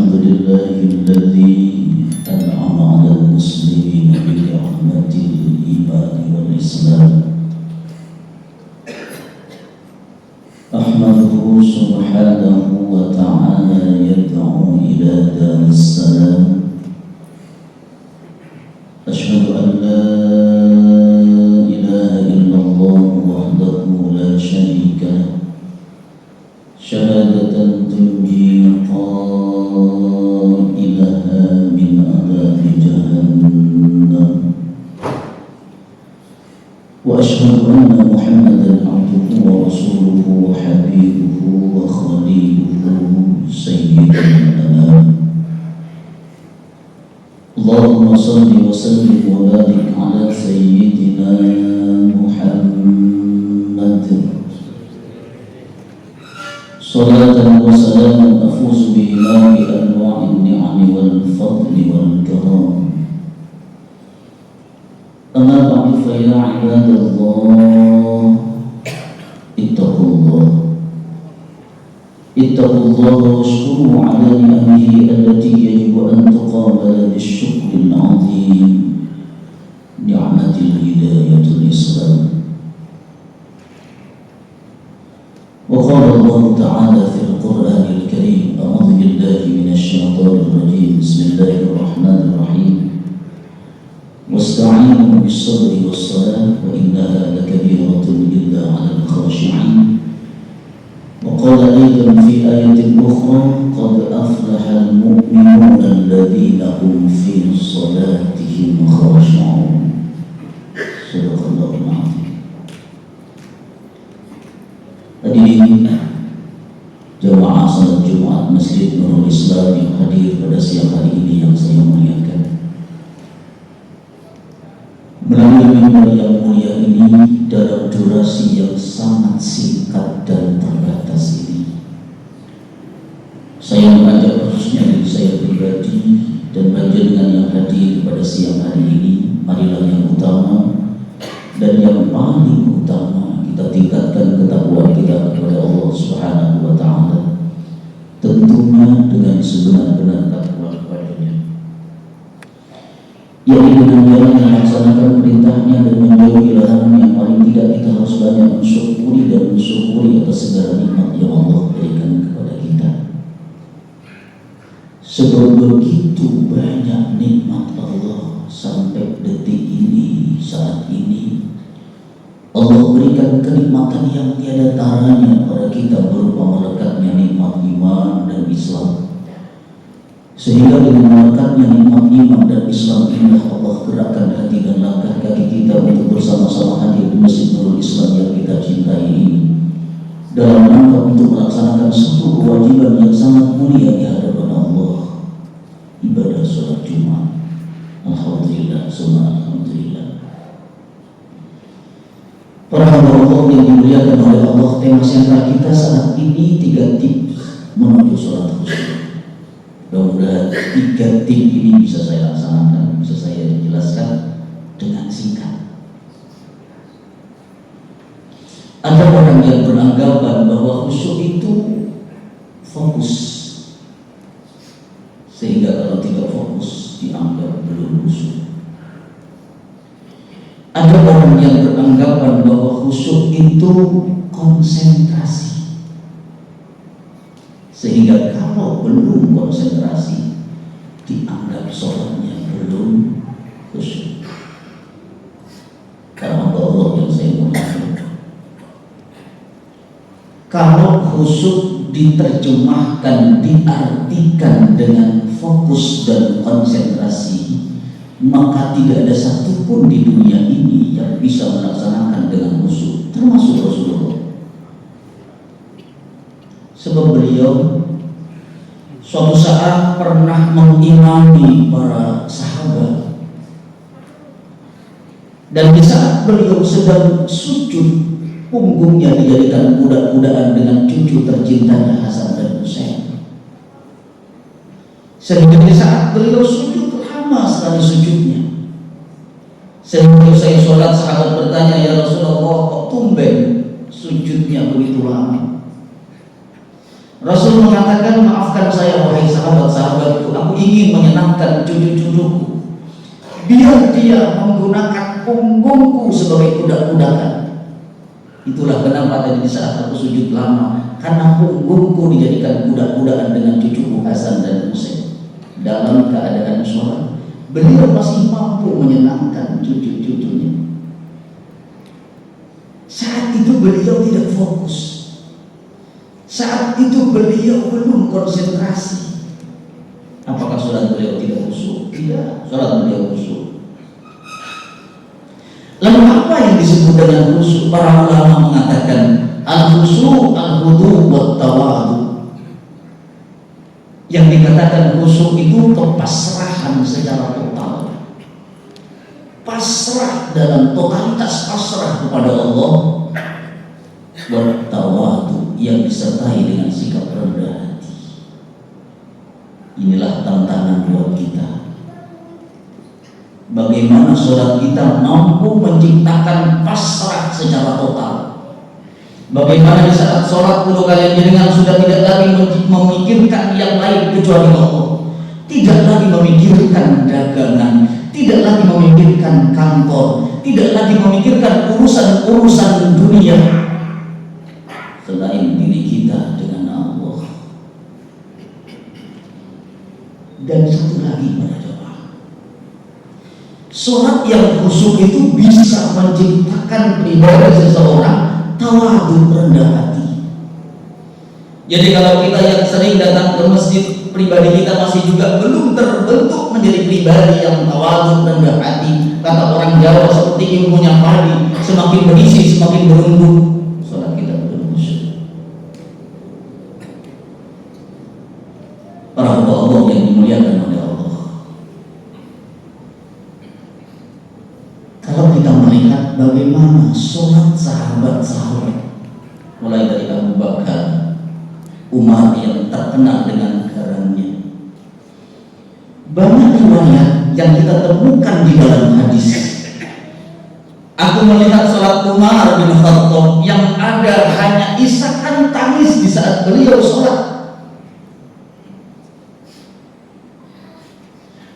الحمد لله الذي أنعم على المسلمين بنعمة الإيمان والإسلام. أحمده سبحانه وتعالى يدعو إلى دار السلام. أشهد أن لا إله إلا الله وحده لا شريك له شهادة تنجي قائلها من عذاب جهنم، وأشهد أن محمدا عبده ورسوله وحبيبه وخليله سيد الأنام. اللهم صل وسلم وبارك على سيدنا محمد صلاة وسلاما أفوز بهما بأنواع النعم والفضل والكرام. أما بعد فيا عباد الله اتقوا الله واشكروا على نعمه التي يجب أن تقابل بالشكر العظيم، نعمة الهداية الإسلام. وقال الله تعالى في القرآن الكريم: أعوذ بالله من الشيطان الرجيم، بسم الله الرحمن الرحيم، واستعينوا بالصبر والصلاة وإنها لكبيرة إلا على الخاشعين. وقال أيضا في آية أخرى: قد أفلح المؤمنون الذين هم في صلاتهم خاشعون. صدق الله العظيم. Hadirin jamaah salat Jumat Masjid Nurul Islam yang hadir pada siang hari ini yang saya muliakan, melalui mimbar yang mulia ini dalam durasi yang sangat singkat dan terbatas ini, saya mengajak khususnya diri saya pribadi dan panjenengan yang hadir pada siang hari ini, marilah yang utama dan yang paling utama kita tingkatkan ketakwaan kita kepada Allah Subhanahu wa Ta'ala, tentunya dengan sebenar-benar takwa kepadanya, yaitu dengan jalan melaksanakan perintahnya dan menjauhi larangan. Yang paling tidak kita harus banyak mensyukuri atas segala nikmat yang Allah berikan kepada kita. Sebab begitu banyak nikmat Allah sampai detik ini, saat ini Allah berikan kenikmatan yang tiada taranya pada kita berupa melekatnya nikmat iman dan Islam. Sehingga dengan melekatnya nikmat iman dan Islam inilah Allah gerakkan hati dan langkah kaki kita untuk bersama-sama hadir di Masjid Nurul Islam yang kita cintai ini, dalam rangka untuk melaksanakan satu kewajiban yang sangat mulia di hadapan Allah, ibadah sholat Jumat. Alhamdulillah, summa alhamdulillah. Para hamba Allah yang dimuliakan oleh Allah, tema sentral kita saat ini 3 tips menuju sholat khusyuk. Mudah-mudahan 3 tips ini bisa saya laksanakan, bisa saya jelaskan dengan singkat. Ada orang yang beranggapan bahwa khusyuk itu fokus, sehingga kalau tidak fokus dianggap belum khusyuk. Ada orang yang beranggapan bahwa khusyuk itu konsentrasi, sehingga kalau belum konsentrasi dianggap sholatnya belum khusyuk. Karena Allah yang saya muliakan, kalau khusyuk diterjemahkan, diartikan dengan fokus dan konsentrasi, maka tidak ada satupun di dunia ini yang bisa melaksanakan dengan khusyuk, termasuk Rasulullah. Sebab beliau suatu saat pernah mengimami para sahabat, dan di saat beliau sedang sujud, punggungnya dijadikan kuda-kudaan dengan cucu tercintanya Hasan dan Husain. Sehingga di saat beliau sujud, lama sekali sujudnya, sehingga saya sholat, sahabat bertanya, ya Rasulullah, kok tumben sujudnya begitu lama? Rasul mengatakan, maafkan saya wahai sahabat-sahabat dia menggunakan punggungku sebagai kuda-kudakan. Itulah kenapa tadi di saat aku sujud lama, karena punggungku dijadikan kuda-kudaan dengan cucuku Hasan dan Husain. Dalam keadaan sholat, beliau masih mampu menyenangkan cucu-cucunya. Saat itu beliau tidak fokus. Saat itu beliau belum konsentrasi. Apakah sholat beliau tidak khusyuk? Tidak, sholat beliau khusyuk. Lalu apa yang disebut dengan khusyuk? Para ulama mengatakan al-khusyuk, al-khudu' wa tawadu. Yang dikatakan khusyuk itu kepasrahan secara total, pasrah dalam totalitas pasrah kepada Allah, wa tawadu yang disertai dengan sikap rendah hati. Inilah tantangan buat kita. Bagaimana sholat kita mampu menciptakan pasrah secara total. Bagaimana di saat sholat perlu kalian jenengan sudah tidak lagi memikirkan yang lain kecuali Allah, tidak lagi memikirkan dagangan, tidak lagi memikirkan kantor, tidak lagi memikirkan urusan-urusan dunia selain diri kita dengan Allah. Dan satu lagi para jemaah, sholat yang khusyuk itu bisa menciptakan pribadi seseorang tawadu, rendah hati. Jadi kalau kita yang sering datang ke masjid, pribadi kita masih juga belum terbentuk menjadi pribadi yang tawadu, rendah hati. Kata orang Jawa seperti ilmunya padi, semakin berisi semakin berembuk. Sholat kita belum khusyuk. Para hamba Allah yang dimuliakan oleh Allah, kalau kita melihat bagaimana sholat sahabat-sahabat, mulai dari Abu Bakar, Umar yang terkenal dengan karannya, banyak riwayat yang kita temukan di dalam hadis. Aku melihat sholat Umar bin Khattab yang ada hanya isakan tangis di saat beliau sholat.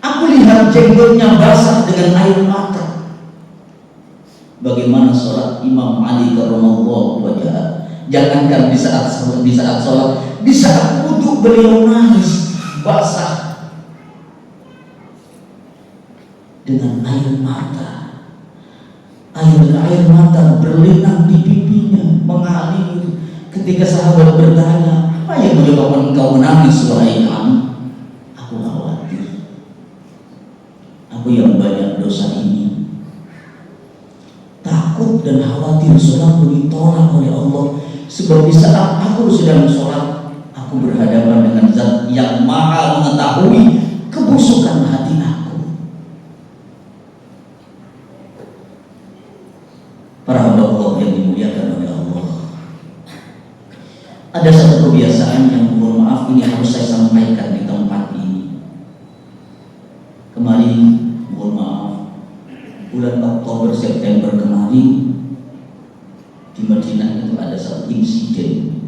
Aku lihat jenggotnya basah dengan air mata. Bagaimana sholat Imam Ali karramallahu wajhah? Jangankan di saat sholat, di saat wudhu beliau nangis basah dengan air mata. Air mata berlinang di pipinya, mengalir. Ketika sahabat bertanya, apa yang menyebabkan engkau menangis wahai kami? Aku khawatir, aku yang banyak dosa ini, takut dan khawatir sholatku ditolak oleh Allah. Sebab di saat aku sedang sholat, aku berhadapan dengan Zat yang Maha mengetahui kebusukan hati aku. Para hamba Allah yang dimuliakan oleh Allah, ada satu kebiasaan yang, mohon maaf, ini harus saya sampaikan di tempat ini. Kemarin, mohon maaf, bulan Oktober September kemarin di Madinah itu ada satu insiden.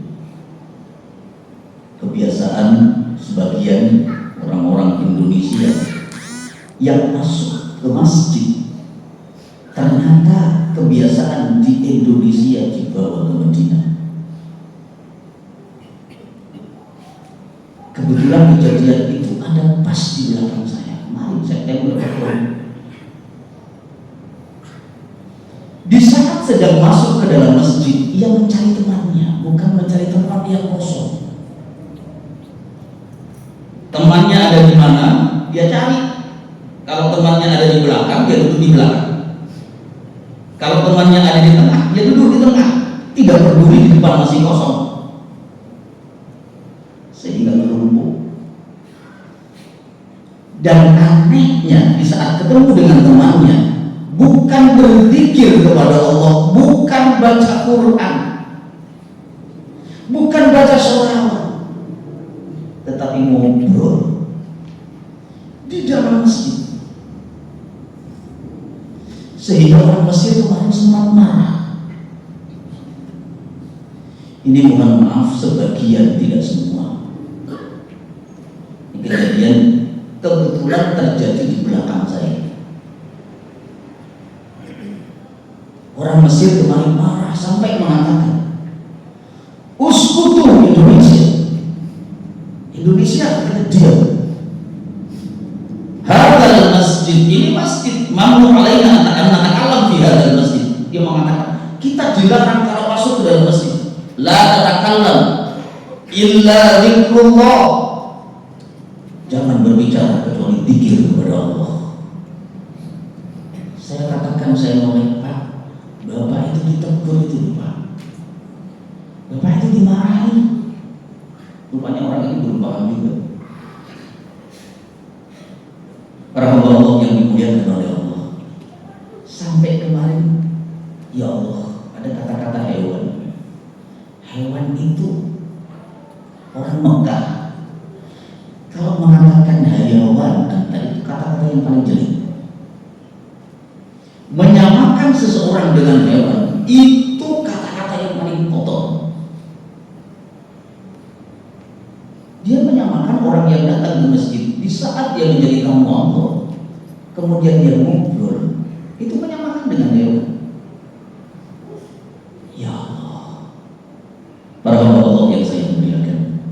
Kebiasaan sebagian orang-orang Indonesia yang masuk ke masjid, ternyata kebiasaan di Indonesia dibawa ke Madinah. Kebetulan kejadian itu ada pas di belakang saya kemarin September Oktober. Di saat sedang masuk ke dalam masjid, ia mencari temannya, bukan mencari tempat yang kosong. Temannya ada di mana, dia cari. Kalau temannya ada di belakang, dia duduk di belakang. Kalau temannya ada di tengah, dia duduk di tengah. Tidak peduli di depan masih kosong, sehingga melumpuh. Dan anehnya, di saat ketemu dengan temannya, bukan berzikir kepada Allah, bukan baca Quran, bukan baca sholawat, tetapi ngobrol di dalam masjid. Sehingga orang Mesir kemarin sempat marah. Ini mohon maaf, sebagian, tidak semua. Ini kejadian kebetulan terjadi di belakang saya. Orang Mesir kemarin marah sampai mengatakan, uskutu Indonesia diam. Hadal masjid, ini masjid mamnu alaina an natakalam fi hadal masjid. Dia mengatakan, kita dilarang kalau masuk ke dalam masjid. La tatakallam illa dzikrullah. Jangan berbicara kecuali zikir kepada Allah. Saya katakan, saya ngomong, Pak, Bapak itu ditegur itu, Pak. Bapak itu dimarahi. Rupanya orang ini belum paham juga. Para hamba Allah yang dimuliakan oleh Allah. Sampai kemarin, ya Allah, ada kata-kata hewan. Hewan itu orang Mekah kalau mengatakan hayawan, itu kata-kata yang paling jelek. Menyamakan seseorang dengan hewan itu kata-kata yang paling kotor. Dia menyamakan orang yang datang ke masjid di saat dia menjadi tamu Allah, kemudian dia ngobrol, itu menyamakan dengan hewan. Ya Allah, para hamba Allah yang saya muliakan,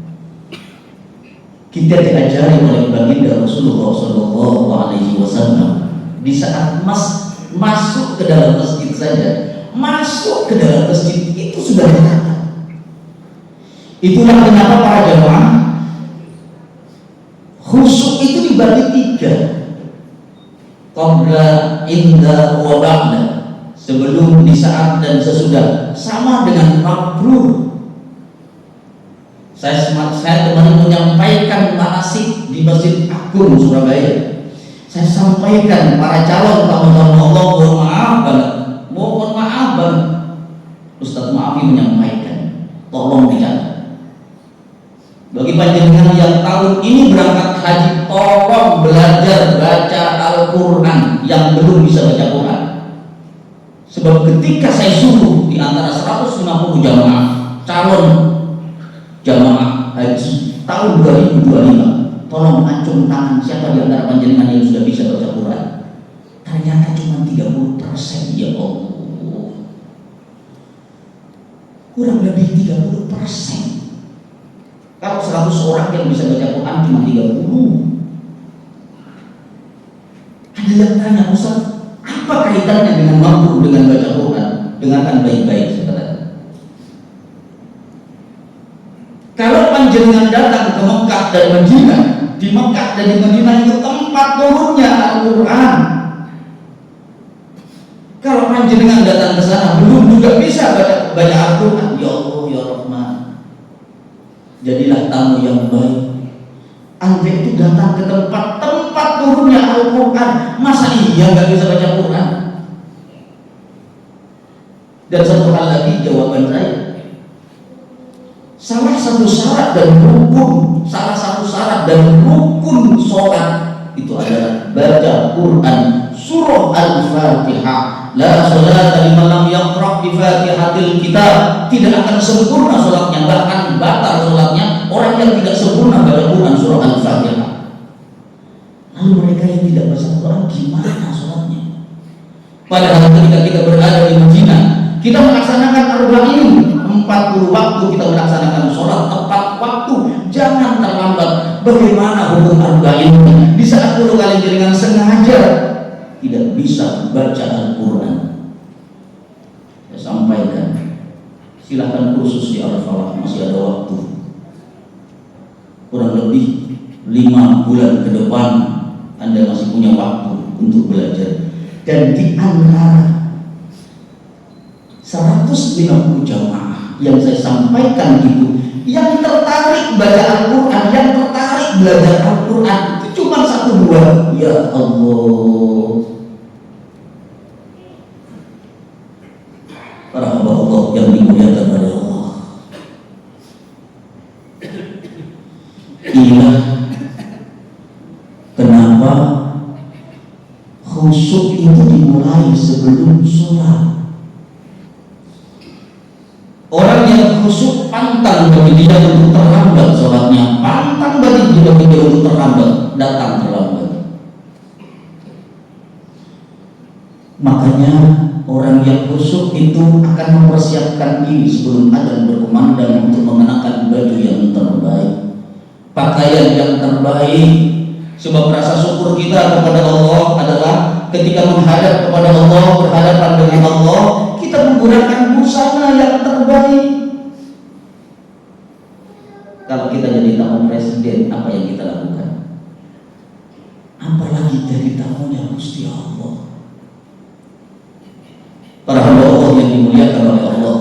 kita diajari oleh baginda Rasulullah SAW di saat masuk ke dalam masjid saja, masuk ke dalam masjid itu sudah berkata. Itulah kenapa para jamaah khusyuk itu dibagi 3. Qabla, inda, wa ba'da. Sebelum, di saat, dan sesudah. Sama dengan mabrur. Saya kemarin menyampaikan manasik di Masjid Agung Surabaya. Saya sampaikan para calon tamu-tamu Allah, mohon maaf banget. Ustaz Maafi menyampaikan, tolong dicatat. Bagi panjenengan yang tahun ini berangkat haji, tolong belajar baca Al-Quran yang belum bisa baca Quran. Sebab ketika saya suruh di antara 150 jamaah calon jamaah haji tahun 2025, tolong acung tangan siapa di antara panjenengan yang sudah bisa baca Quran. Ternyata cuma 30%, ya Allah. Kurang lebih 30%. Kalau 100 orang yang bisa baca Quran cuma 30. Ada yang tanya, Ustaz, apa kaitannya dengan mampu dengan baca Quran? Dengarkan baik-baik sebenarnya. Kalau panjenengan datang ke Mekah dan Madinah, di Mekah dan di Madinah itu tempat turunnya Al-Quran. Kalau panjenengan datang ke sana belum juga bisa baca Al-Quran, ya Allah ya Rahman, jadilah tamu yang baik. Anda itu datang ke tempat turunnya Al-Quran, masa iya nggak bisa baca Quran? Dan satu hal lagi, jawaban saya, salah satu syarat dan rukun sholat itu adalah baca Quran, surah Al-Fatihah. La sholata liman lam yaqra bi Fatihatil Kitab. Tidak akan sempurna sholatnya, bahkan batal sholatnya orang yang tidak sempurna baca Quran surah Al-Fatihah. Lalu mereka yang tidak baca Quran gimana sholatnya? Padahal ketika kita berada di Madinah, kita melaksanakan arba'in, 40 waktu kita melaksanakan sholat tepat waktu, jangan terlambat. Bagaimana hukum arba'in? Di saat 10 kali jaringan sengaja tidak bisa baca Al-Quran, saya sampaikan, silahkan kursus di Al-Falah, masih ada waktu. Kurang lebih 5 bulan ke depan Anda masih punya waktu untuk belajar. Dan di antara 150 jamaah yang saya sampaikan itu, yang tertarik baca Al-Quran, yang tertarik belajar Al-Quran itu cuma 1-2. Ya Allah, para hamba Allah yang dimuliakan oleh Allah, inilah kenapa khusyuk itu dimulai sebelum sholat. Orang yang khusyuk pantang bagi dia untuk terlambat sholatnya, pantang bagi dia untuk terlambat, datang terlambat. Makanya orang yang khusyuk itu akan mempersiapkan diri sebelum adzan berkumandang untuk mengenakan baju yang terbaik, pakaian yang terbaik. Sebab rasa syukur kita kepada Allah adalah ketika menghadap kepada Allah, berhadapan dengan Allah, kita menggunakan busana yang terbaik. Kalau kita jadi tamu presiden, apa yang kita lakukan? Apalagi jadi tamunya Gusti Allah. Para hamba Allah yang dimuliakan oleh Allah,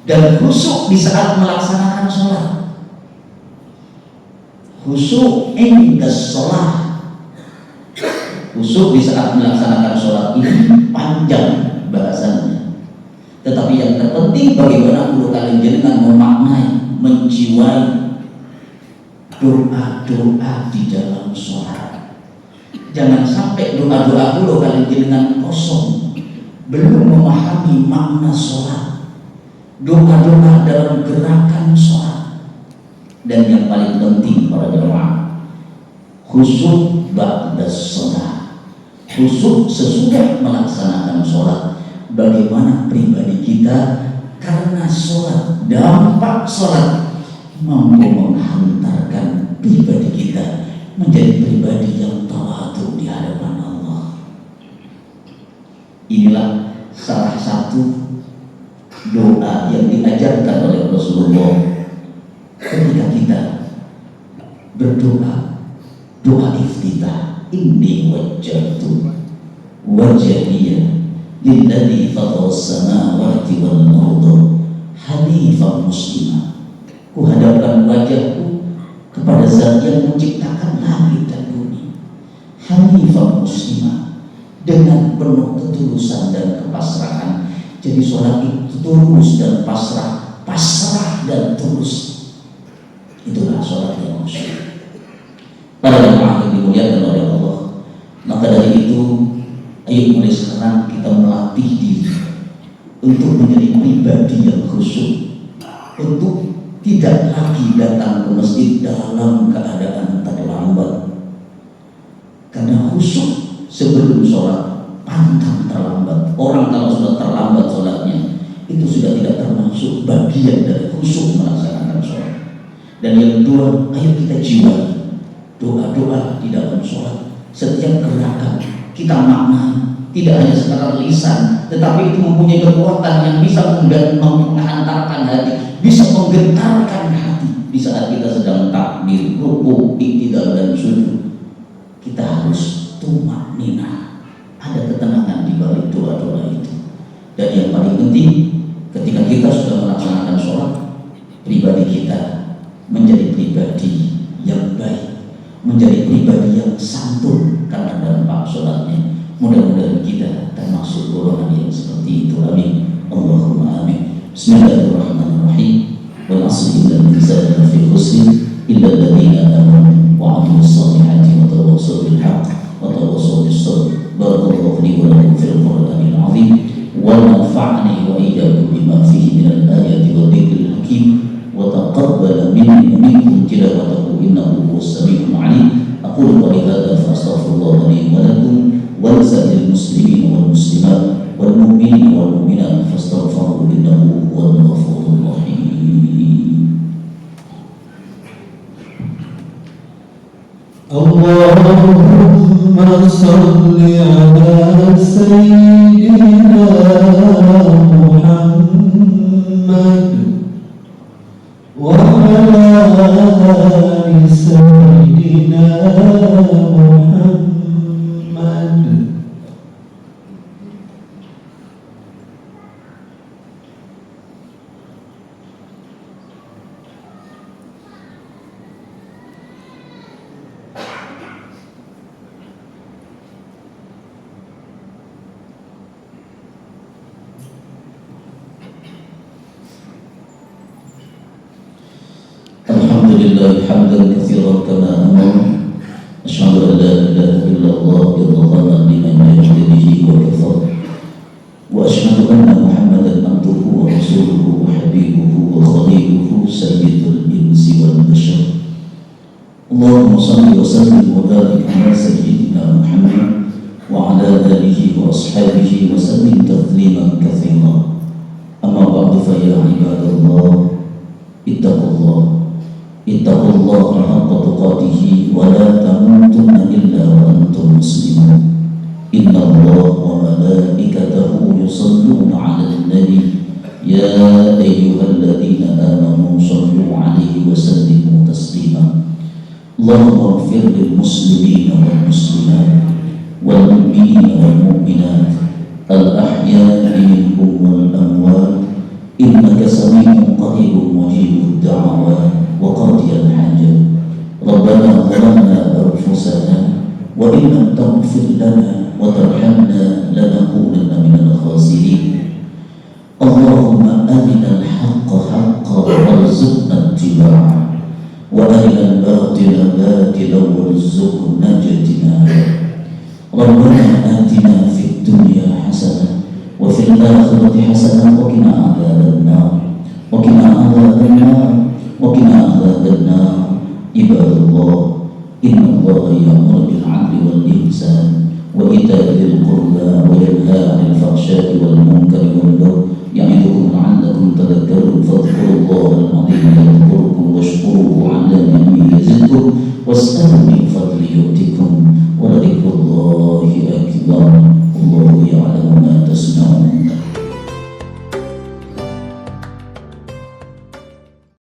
dan khusyuk di saat melaksanakan sholat. Khusyuk inda sholat. Khusyuk di saat melaksanakan sholat ini panjang bahasannya. Tetapi yang terpenting bagaimana kulo kalian jenengan memaknai, menjiwai doa-doa di dalam sholat. Jangan sampai doa-doa kulo kalian jenengan kosong, belum memahami makna sholat, doa-doa dalam gerakan sholat. Dan yang paling penting para jemaah, khusyuk ba'da sholat, khusyuk sesudah melaksanakan sholat. Bagaimana pribadi kita karena sholat, dampak sholat mampu menghantarkan pribadi kita menjadi pribadi yang tawadhu di hadapan Allah. Inilah salah satu doa yang diajarkan oleh Rasulullah ketika kita berdoa, doa iftitah, inni wajjahtu wajhiya lilladzi fatharas samawati wal arda hanifan muslimah. Kuhadapkan wajahku kepada Zat yang menciptakan langit dan bumi, hanifan muslimah, dengan penuh ketulusan dan kepasrahan. Jadi sholat itu tulus dan pasrah, pasrah dan tulus. Itulah sholat yang khusyuk. Para jemaah yang dimuliakan oleh Allah, maka dari itu, ayo mulai sekarang kita melatih diri untuk menjadi pribadi yang khusyuk, untuk tidak lagi datang ke masjid dalam keadaan terlambat. Karena khusyuk sebelum sholat pantang terlambat. Orang kalau sudah terlambat sholatnya, itu sudah tidak termasuk bagian dari khusyuk melaksanakan sholat. Dan yang kedua, ayo kita jiwai doa-doa di dalam sholat. Setiap gerakan kita maknai, tidak hanya sekedar lisan, tetapi itu mempunyai kekuatan yang bisa menghantarkan hati, bisa menggetarkan hati. Di saat kita sedang takbir, rukuk, iktidal dan sujud, kita harus tumakninah, ada ketenangan di balik doa-doa itu. Dan yang paling penting, ketika kita sudah melaksanakan sholat, pribadi kita menjadi pribadi yang baik, menjadi pribadi yang santun karena dampak sholatnya. Mudah-mudahan kita termasuk golongan yang seperti itu. Amin. Allahumma amin. Bismillahirrahmanirrahim. Wal 'asri innal insana lafi khusr illa alladziina aamanu wa 'amilus shalihati wa tawassaw bil haqq wa tawassaw bis sabr. Barakallahu li wa lakum fil Qur'anil 'azim wa nafa'ani wa iyyakum bima fihi minal ayati wa dzikril hakim wa taqabbal minni wa minkum tilawatahu innahu huwas samii'ul 'aliim. Aqulu qawli hadza fa astaghfirullah li wa lakum ولسائر المسلمين والمسلمات والمؤمنين والمؤمنات فاستغفروه إنه هو الغفور الرحيم. اللهم صل على سيدنا محمد وعلى آل سيدنا محمد. Alhamdulillah hamdan katsiran kama amara. Asyhadu an la ilaha illallah yadhharan liman yajtadihi wa kafar. Wa asyhadu anna Muhammadan abduhu wa rasuluhu wa habibuhu wa khaliluhu sayyidul insi wal bashar. Allahumma salli wa sallim wa barik ala sayyidina Muhammad wa ala alihi wa وأصحابه وسلم تسليما كثيرا. أما بعد فيا عباد الله اتقوا الله حق تقاته ولا تموتن إلا وأنتم مسلمون. إن الله وملائكته يصلون على النبي يا أيها الذين آمنوا صلوا عليه وسلموا تسليما. اللهم اغفر للمسلمين والمسلمات والمؤمنين والمؤمنات الأحياء منهم والأموات إنك سميع قريب مجيب الدعوات وقاضي الحاجات. ربنا ظلمنا أنفسنا وإن لم تغفر لنا وترحمنا لنكونن من الخاسرين. اللهم أرنا الحق حقا وارزقنا اتباعه وأرنا الباطل باطلا وارزقنا اجتنابه. ربنا آتنا في الدنيا حسنة وفي الآخرة حسنة وقنا عذاب النار عباد الله إن الله يأمر بالعدل والإحسان وإيتاء ذي القربى وينهى عن الفحشاء والمنكر والبغي يعظكم لعلكم تذكرون. فاذكروا الله العظيم يذكركم واشكروه